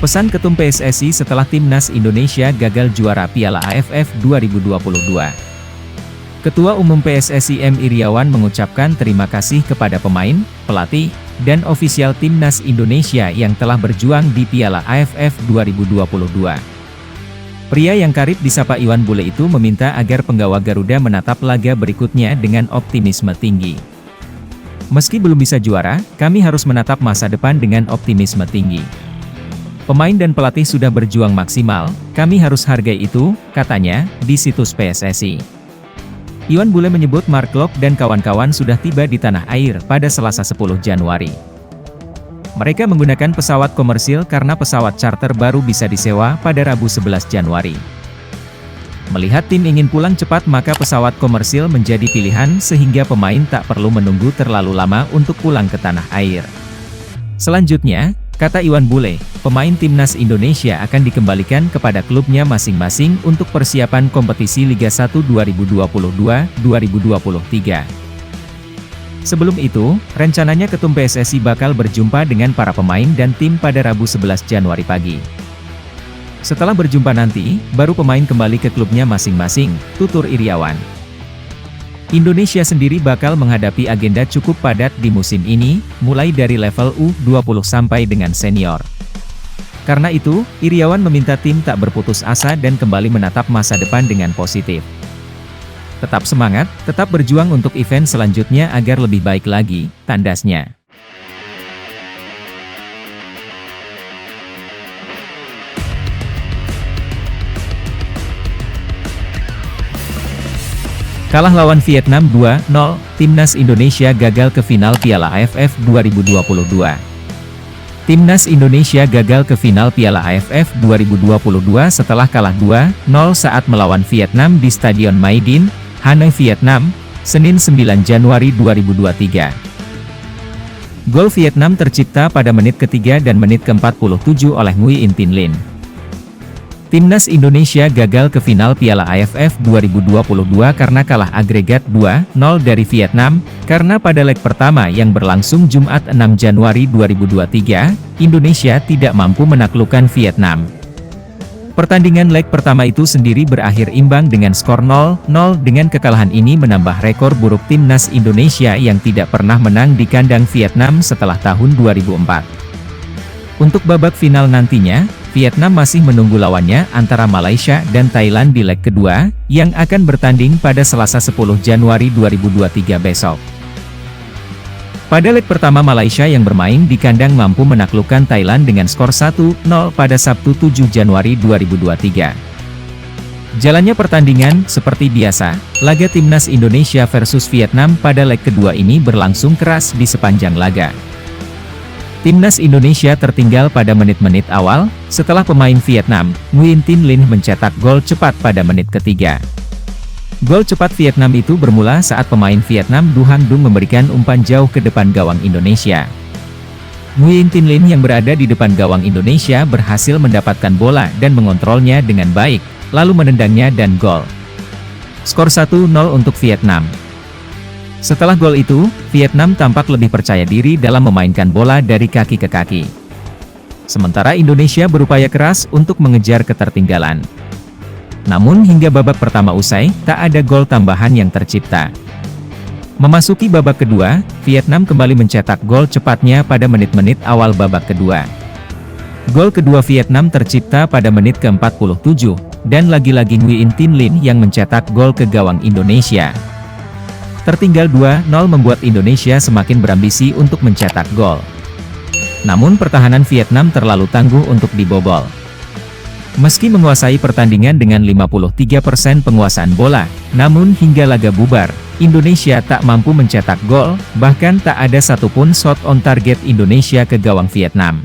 Pesan Ketum PSSI setelah Timnas Indonesia gagal juara Piala AFF 2022. Ketua Umum PSSI M. Iriawan mengucapkan terima kasih kepada pemain, pelatih, dan ofisial Timnas Indonesia yang telah berjuang di Piala AFF 2022. Pria yang karib disapa Iwan Bule itu meminta agar penggawa Garuda menatap laga berikutnya dengan optimisme tinggi. Meski belum bisa juara, kami harus menatap masa depan dengan optimisme tinggi. Pemain dan pelatih sudah berjuang maksimal, kami harus hargai itu, katanya, di situs PSSI. Iwan Bule menyebut Mark Klok dan kawan-kawan sudah tiba di tanah air pada Selasa 10 Januari. Mereka menggunakan pesawat komersil karena pesawat charter baru bisa disewa pada Rabu 11 Januari. Melihat tim ingin pulang cepat maka pesawat komersil menjadi pilihan sehingga pemain tak perlu menunggu terlalu lama untuk pulang ke tanah air. Selanjutnya, kata Iwan Bule, pemain Timnas Indonesia akan dikembalikan kepada klubnya masing-masing untuk persiapan kompetisi Liga 1 2022-2023. Sebelum itu, rencananya Ketum PSSI bakal berjumpa dengan para pemain dan tim pada Rabu 11 Januari pagi. Setelah berjumpa nanti, baru pemain kembali ke klubnya masing-masing, tutur Iriawan. Indonesia sendiri bakal menghadapi agenda cukup padat di musim ini, mulai dari level U20 sampai dengan senior. Karena itu, Iriawan meminta tim tak berputus asa dan kembali menatap masa depan dengan positif. Tetap semangat, tetap berjuang untuk event selanjutnya agar lebih baik lagi, tandasnya. Kalah lawan Vietnam 2-0, Timnas Indonesia gagal ke final Piala AFF 2022. Timnas Indonesia gagal ke final Piala AFF 2022 setelah kalah 2-0 saat melawan Vietnam di Stadion Maidin, Hanoi, Vietnam, Senin 9 Januari 2023. Gol Vietnam tercipta pada menit ketiga dan menit ke-47 oleh Nguyen Tin Linh. Timnas Indonesia gagal ke final Piala AFF 2022 karena kalah agregat 2-0 dari Vietnam, karena pada leg pertama yang berlangsung Jumat 6 Januari 2023, Indonesia tidak mampu menaklukkan Vietnam. Pertandingan leg pertama itu sendiri berakhir imbang dengan skor 0-0. Dengan kekalahan ini menambah rekor buruk Timnas Indonesia yang tidak pernah menang di kandang Vietnam setelah tahun 2004. Untuk babak final nantinya, Vietnam masih menunggu lawannya antara Malaysia dan Thailand di leg kedua, yang akan bertanding pada Selasa 10 Januari 2023 besok. Pada leg pertama Malaysia yang bermain di kandang mampu menaklukkan Thailand dengan skor 1-0 pada Sabtu 7 Januari 2023. Jalannya pertandingan, seperti biasa, laga Timnas Indonesia versus Vietnam pada leg kedua ini berlangsung keras di sepanjang laga. Timnas Indonesia tertinggal pada menit-menit awal, setelah pemain Vietnam, Nguyen Tin Linh mencetak gol cepat pada menit ketiga. Gol cepat Vietnam itu bermula saat pemain Vietnam Du Han Dung memberikan umpan jauh ke depan gawang Indonesia. Nguyen Tin Linh yang berada di depan gawang Indonesia berhasil mendapatkan bola dan mengontrolnya dengan baik, lalu menendangnya dan gol. Skor 1-0 untuk Vietnam. Setelah gol itu, Vietnam tampak lebih percaya diri dalam memainkan bola dari kaki ke kaki. Sementara Indonesia berupaya keras untuk mengejar ketertinggalan. Namun hingga babak pertama usai, tak ada gol tambahan yang tercipta. Memasuki babak kedua, Vietnam kembali mencetak gol cepatnya pada menit-menit awal babak kedua. Gol kedua Vietnam tercipta pada menit ke-47, dan lagi-lagi Nguyen Tin Linh yang mencetak gol ke gawang Indonesia. Tertinggal 2-0 membuat Indonesia semakin berambisi untuk mencetak gol. Namun pertahanan Vietnam terlalu tangguh untuk dibobol. Meski menguasai pertandingan dengan 53% penguasaan bola, namun hingga laga bubar, Indonesia tak mampu mencetak gol, bahkan tak ada satupun shot on target Indonesia ke gawang Vietnam.